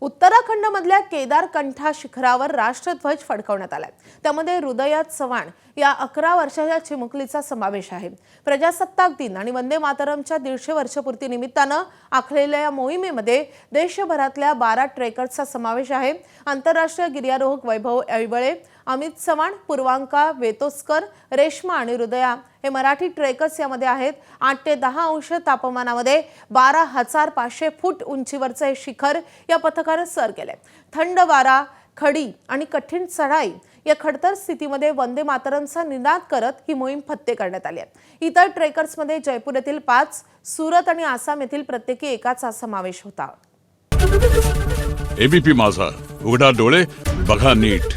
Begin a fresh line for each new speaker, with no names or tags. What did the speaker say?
उत्तराखंडमधल्या केदारकंठा शिखरावर राष्ट्रध्वज फडकवण्यात आलाय। त्यामध्ये हृदयात चव्हाण या 11 वर्षाच्या चिमुकलीचा समावेश आहे। प्रजासत्ताक दिन आणि वंदे मातरमच्या 150 वर्षपूर्ती निमित्तानं आखलेल्या या मोहिमेमध्ये देशभरातल्या 12 ट्रेकर्सचा समावेश आहे। आंतरराष्ट्रीय गिर्यारोहक वैभव ऐवळे, अमित चव्हाण, पूर्वांका वेतोस्कर, रेश्मा आणि हृदया हे मराठी ट्रेकर्स यामध्ये आहेत। 8 ते 10 अंश तापमानामध्ये 12,500 फूट उंचीवरचं हे शिखर या पथकाने सर केले। थंड वारा, खडी आणि कठीण चढाई या खडतर स्थितीमध्ये वंदे मातरमचा निनाद करत ही मोहीम फत्ते करण्यात आली आहे। इतर ट्रेकर्समध्ये जयपूर येथील 5, सुरत आणि आसाम येथील प्रत्येकी एकाचा समावेश होता।
एबीपी माझा, उघडा डोळे बघा नीट।